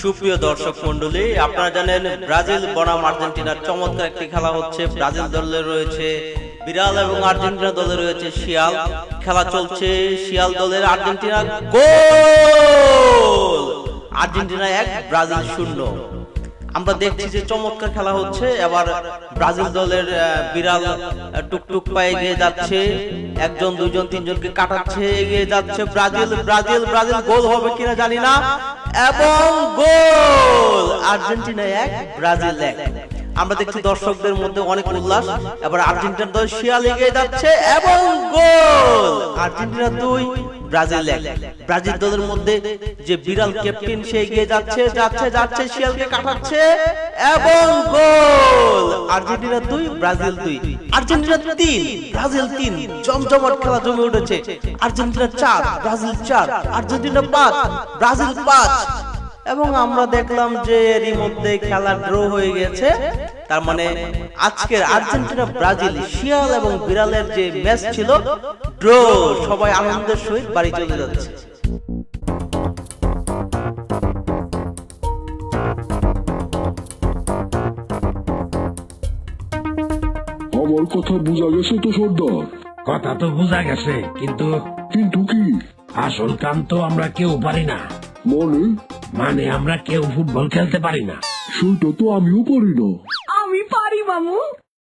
সুপ্রিয় দর্শক মন্ডলী, আপনারা জানেন ব্রাজিল বনাম আর্জেন্টিনার চমৎকার একটি খেলা হচ্ছে। ব্রাজিল দলে রয়েছে বিড়াল এবং আর্জেন্টিনা দলে রয়েছে শিয়াল। খেলা চলছে, শিয়াল দলের আর্জেন্টিনা গোল, আর্জেন্টিনা 1 ব্রাজিল 0। আমরা দেখছি যে চমৎকার খেলা হচ্ছে। এবার ব্রাজিল দলের বিড়াল টুকটুক পায়ে এগিয়ে যাচ্ছে, একজন দুইজন তিনজনকে কাটাচ্ছে, এগিয়ে যাচ্ছে ব্রাজিল। ব্রাজিল ব্রাজিল গোল হবে কিনা জানি না, এবং গোল, আর্জেন্টিনা 1 ব্রাজিল 1। আমরা দেখছি দর্শকদের মধ্যে অনেক উল্লাস। এবার আর্জেন্টিনার দল শিয়াল এগিয়ে যাচ্ছে এবং গোল, আর্জেন্টিনা 2 ব্রাজিল 1। ব্রাজিল দলের মধ্যে যে বিড়াল ক্যাপ্টেন সে এগিয়ে যাচ্ছে যাচ্ছে যাচ্ছে, শিয়ালকে কাটাচ্ছে এবং গোল, আর্জেন্টিনা 2 ব্রাজিল 2। Argentina 3 Brazil 3। জমজমাট খেলা জমে উঠেছে। Argentina 4 Brazil 4, Argentina 5 Brazil 5। এবং আমরা দেখলাম যে এরই মধ্যে খেলা ড্র হয়ে গেছে। তার মানে আজকের আর্জেন্টিনা ব্রাজিল শিয়াল এবং বিড়ালের যে ম্যাচ ছিল ড্র। সবাই আনন্দের সহিত বাড়ি চলে যাচ্ছে। আমার কথা বোঝা গেছে তো সর্দার? কথা তো বোঝা গেছে, কিন্তু কিন্তু কি? আসল কাম তো আমরা কেউ পারি না। মানে আমরা কেউ ফুটবল খেলতে পারি না। সেটা তো আমিও পারি না। আমি পারি মামু।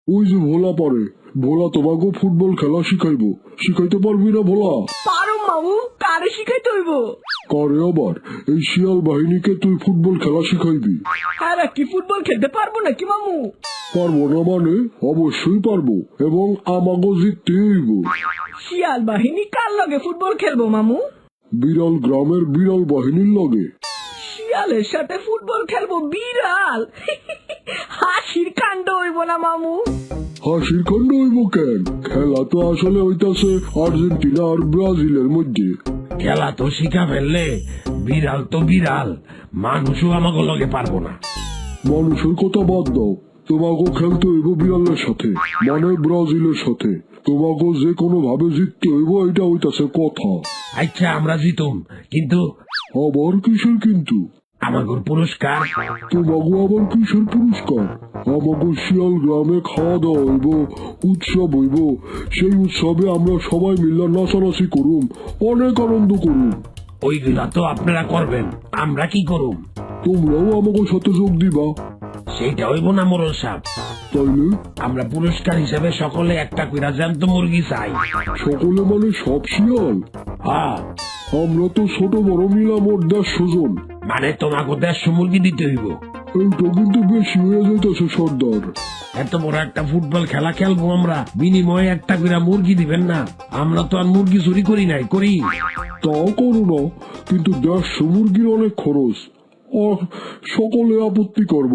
ওই যে ভোলা পারে, ভোলা তোমাকে ফুটবল খেলা শিখাইবো। শিখাইতে পারবি না ভোলা? পারো মামু, কারে শিখাইতে হইব? কারে আবার? এই শিয়াল বাহিনীকে তুই ফুটবল খেলা শিখাইবি। হ্যাঁ, কি ফুটবল খেলতে পারবো নাকি মামু? পারবো না মানে? অবশ্যই পারবো, এবং আমাকে জিততে হইব। শিয়াল বাহিনী কার লগে ফুটবল খেলবো মামু? বিড়াল গ্রামের বিড়াল বাহিনীর লগে। শিয়ালের সাথে ফুটবল খেলবো বিড়াল? হাসির কাণ্ড হইব না মামু? হাসির কাণ্ড হইব কেন? খেলা তো আসলে হইতাছে আর্জেন্টিনা আর ব্রাজিলের মধ্যে। খেলা তো শিখা ফেললে বিড়াল তো বিড়াল, মানুষও আমাকে লগে পারবো না। মানুষের কথা বাদ দাও, তোমাকে খেলতে হইব বিড়ালের সাথে, মানে ব্রাজিলের সাথে। তোমাকে যে কোনো ভাবে জিততে হইব, এটা হইতাছে কথা। আচ্ছা, আমরা জিতুম, কিন্তু আবার কিসের কিন্তু? আমাগর পুরস্কার? তোমাকে আবার কিসের পুরস্কার? আমাকে শিয়াল গ্রামে খাওয়া দাওয়া হইব, উৎসব হইব। সেই উৎসবে আমরা সবাই মিলে নাচানাচি করুম, অনেক আনন্দ করুম। ওইগুলা তো আপনারা করবেন, আমরা কি করুম? তোমরাও আমাকে সাথে যোগ দিবা। সেইটা হইব না মোরল সাহেব। তাইলে আমরা পুরস্কার হিসেবে সকলে একটা কইরা জ্যান্ত মুরগি চাই। সকলে মানে সব শিয়াল? হ্যাঁ, আমরা তো ছোট বড় মিলা মোট 150 জন। মানে তোমাকে 150 মুরগি দিতে হইব। এইটা কিন্তু বেশি হয়ে যাইতেছে সর্দার। এত বড় একটা ফুটবল খেলা খেলবো আমরা, বিনিময়ে একটা কইরা মুরগি দিবেন না? আমরা তো আর মুরগি চুরি করি নাই, করি? তাও করো না, কিন্তু 150 মুরগির অনেক খরচ। আর সকলে আপত্তি করব।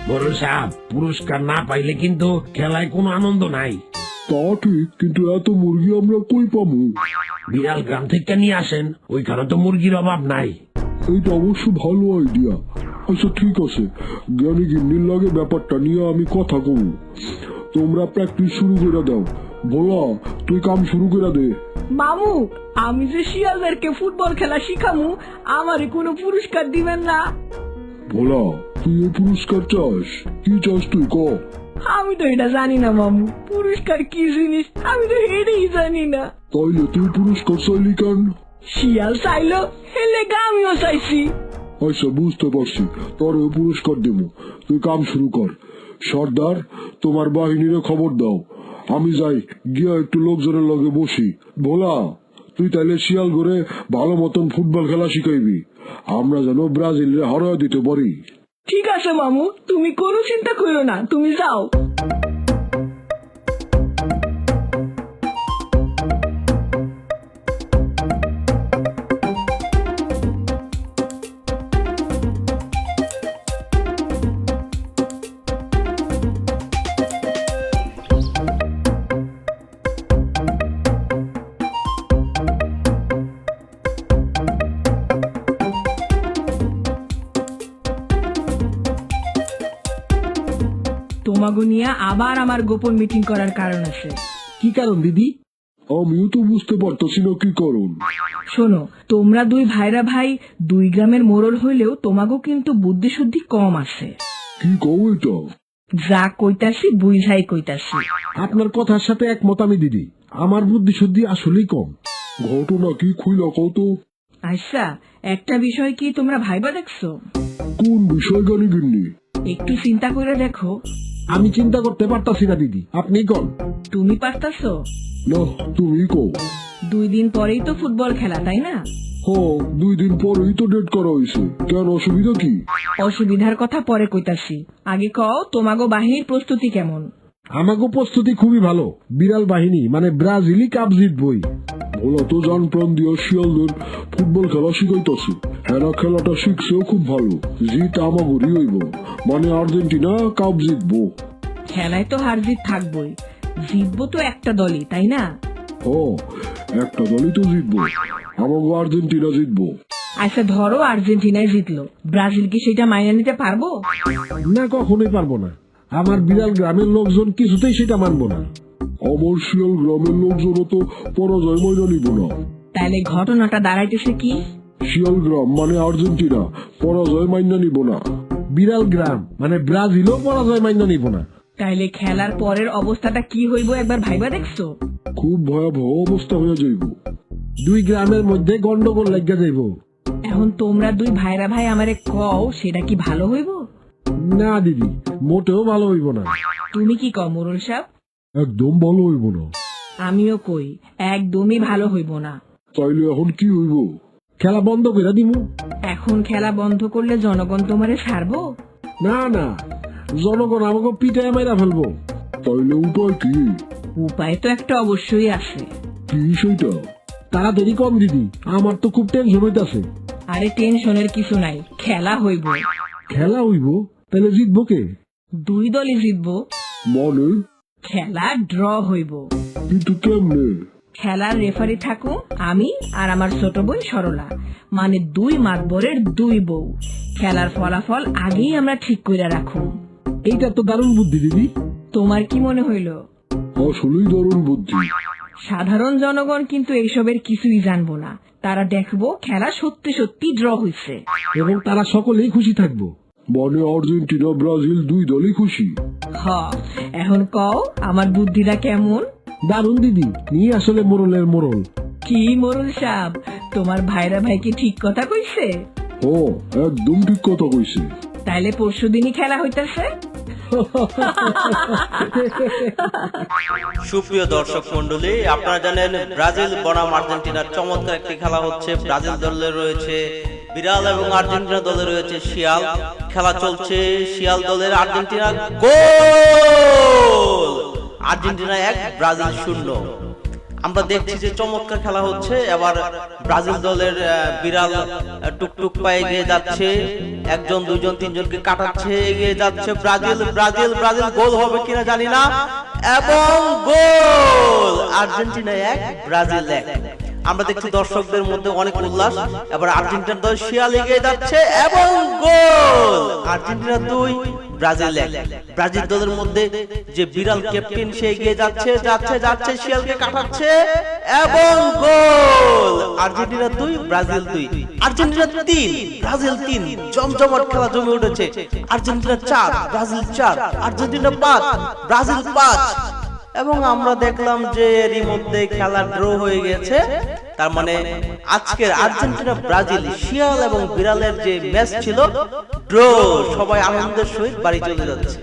বড় সাহেব, পুরস্কার না পাইলে কিন্তু খেলায় কোনো আনন্দ নাই। তা ঠিক, কিন্তু এত মুরগি আমরা কই পাবো? বিড়াল গ্রাম থেকে নিয়ে আসেন, ওইখানে তো মুরগির অভাব নাই। এইটা অবশ্য ভালো আইডিয়া। আচ্ছা ঠিক আছে, জ্ঞানী গিন্নির লাগে ব্যাপারটা নিয়ে আমি কথা কব। তোমরা প্র্যাকটিস শুরু করে দাও। ভোলা, তুই কাম শুরু করে দে। মামু, আমি যে শিয়ালদেরকে ফুটবল খেলা শিখামু, আমারে কোনো পুরস্কার দিবেন না? ভোলা, তুই এই পুরস্কার চাস? কি চাস তুই ক? আমি তো এটা জানি না মামু, পুরস্কার কি জিনিস আমি তো এটাই জানি না। তাইলে তুই পুরস্কার চাইলি কেন? শিয়াল চাইলো, হেলে আমিও চাইছি। আচ্ছা, বুঝতে পারছি, তোর পুরস্কার দেব। তুই কাম শুরু কর। সর্দার, তোমার বাহিনীরে খবর দাও। আমি যাই গিয়া একটু লোকজনের লগে বসি। ভোলা, তুই তাইলে শিয়াল ঘরে ভালো মতন ফুটবল খেলা শিখাইবি, আমরা যেন ব্রাজিলের হারায় দিতে পারি। ঠিক আছে মামু, তুমি কোনো চিন্তা করো না, তুমি যাও। তোমাগো নিয়ে আবার আমার গোপন মিটিং করার কারণ আছে। কি কারণ দিদি? আমিও তো বুঝতে পারতাছি না কি কারণ। শোনো, তোমরা দুই ভাইরা ভাই 2 গ্রামের মোড়ল হইলেও তোমাগো কিন্তু বুদ্ধি শুদ্ধি কম আছে। কি কও এটা? যা কইতাছি বুঝাই কইতাছি। আপনার কথার সাথে একমত আমি দিদি, আমার বুদ্ধি শুদ্ধি আসলেই কম। ঘটনা কি খুইলা কও তো? আচ্ছা, একটা বিষয় কি তোমরা ভাইবা দেখছো? কোন বিষয় গানি গিন্নি? একটু চিন্তা করে দেখো। আমি চিন্তা করতে পারতাছি না দিদি, আপনি কন। তুমি পারতাছো? না, তুমি কও। 2 দিন পরেই তো ফুটবল খেলা, তাই না? হ, 2 দিন পরেই তো ডেট করা হয়েছে, কেন অসুবিধা কি? অসুবিধার কথা পরে কইতাছি, আগে কও তোমাগো বাহিনীর প্রস্তুতি কেমন? আমাকে প্রস্তুতি খুবই ভালো, বিড়াল বাহিনী মানে ব্রাজিলই কাপ জিতবই। ভোলা তো জান প্রাণ দিয়া শিয়ালদের ফুটবল খেলা শিখাইতাছে। হেরা খেলাটা শিখছেও খুব ভালো। জিত আমাগরই হইব, মানে আর্জেন্টিনা কাপ জিতবো। খেলায় তো হার জিত থাকবই, জিতবো তো একটা দলই, তাই না? হ, একটা দলই তো জিতবো, আমাগো আর্জেন্টিনা জিতবো। আচ্ছা ধরো আর্জেন্টিনায় জিতলো, ব্রাজিল কি সেটা মাইনে নিতে পারবো? না, কখনোই পারবো না। আমার বিড়াল গ্রামের লোকজন কিছুতেই সেটা মানবো না। আমার শিয়াল গ্রামের লোকজনও তো পরাজয় মাইনা নিব না। তাহলে ঘটনাটা দাঁড়াইতেছে কি? শিয়াল গ্রাম মানে আর্জেন্টিনা পরাজয় মাইনা নিব না। বিড়াল গ্রাম মানে ব্রাজিলও পরাজয় মান্য নিব না। তাইলে খেলার পরের অবস্থাটা কি হইব একবার ভাইবা দেখছো? খুব ভয়াবহ অবস্থা হয়ে যাইব। 2 গ্রামের মধ্যে গন্ডগোল লাগিয়া যাইব। এখন তোমরা দুই ভাইরা ভাই আমারে কও, সেটা কি ভালো হইব? না দিদি, মোটেও ভালো হইব না। তুমি কি কও মোরল সাহেব? একদম ভালো হইব না। আমিও কই একদমই ভালো হইব না। তাইলে এখন কি হইব? খেলা বন্ধ করে দিমু। এখন খেলা বন্ধ করলে জনগণ তোমারে ছাড়বো? না না, জনগণ আমাকে পিটায় মাইরা ফেলবো। তাইলে উপায় কি? উপায় তো একটা অবশ্যই আছে। কি সেইটা? তাড়াতাড়ি কম দিদি, আমার তো খুব টেনশন হইতাছে। আরে টেনশনের কিছু নাই, খেলা হইব। খেলা হইব? তাহলে জিতবো কে? 2 দলই জিতবো। মানে? খেলা ড্র হইব। কিন্তু কেমনে? খেলার রেফারি থাকুন আমি আর আমার ছোট বোন সরলা, মানে 2 মাতবরের 2 বউ। খেলার ফলাফল আগেই আমরা ঠিক করে রাখুন। এইটা তো দারুণ বুদ্ধি দিদি। তোমার কি মনে হইল? আসলেই দারুণ বুদ্ধি। সাধারণ জনগণ কিন্তু এইসবের কিছুই জানবো না, তারা দেখবো খেলা সত্যি সত্যি ড্র হইছে এবং তারা সকলেই খুশি থাকবো। মানে আর্জেন্টিনা ব্রাজিল 2 দলই খুশি। হ, এখন কও আমার বুদ্ধিটা কেমন? দারুণ দিদি, নিয়ে আসলে মোরলের মোরল। কি মোরল সাহেব, তোমার ভাইরা ভাই কি ঠিক কথা কইছে? ও, একদম ঠিক কথা কইছে। তাইলে পরশুদিনই খেলা হইতাছে। সুপ্রিয় দর্শক মন্ডলী, আপনারা জানেন ব্রাজিল বনাম আর্জেন্টিনার চমৎকার একটি খেলা হচ্ছে। ব্রাজিল দলে রয়েছে বিড়াল এবং আর্জেন্টিনা দলে রয়েছে শিয়াল। খেলা চলছে, শিয়াল দলের আর্জেন্টিনা গোল। Argentina 1 Brazil 0। আমরা দেখছি যে চমৎকার খেলা হচ্ছে। এবার ব্রাজিল দলের বিড়াল টুকটুক পায়ে এগিয়ে যাচ্ছে, 1 2 3জনকে কাটাচ্ছে, এগিয়ে যাচ্ছে ব্রাজিল। ব্রাজিল ব্রাজিল গোল হবে কিনা জানি না, এবং গোল। Argentina 1 Brazil 1। আমরা দেখছি দর্শকদের মধ্যে অনেক উল্লাস। এবার আর্জেন্টিনা দল শিয়াল এগিয়ে যাচ্ছে এবং গোল। Argentina 2 Brazil 1। ব্রাজিল দলের মধ্যে যে বিড়াল ক্যাপ্টেন সে এগিয়ে যাচ্ছে যাচ্ছে যাচ্ছে, শিয়ালকে কাটাচ্ছে এবং গোল। Argentina 2 Brazil 2। Argentina 3 Brazil 3। জমজমাট খেলা জমে উঠেছে। Argentina 4 Brazil 4। Argentina 5 Brazil 5। এবং আমরা দেখলাম যে এরই মধ্যে খেলা ড্র হয়ে গেছে। তার মানে আজকের আর্জেন্টিনা ব্রাজিল শিয়াল এবং বিড়ালের যে ম্যাচ ছিল ড্র। সবাই আনন্দের সহিত বাড়ি চলে যাচ্ছে।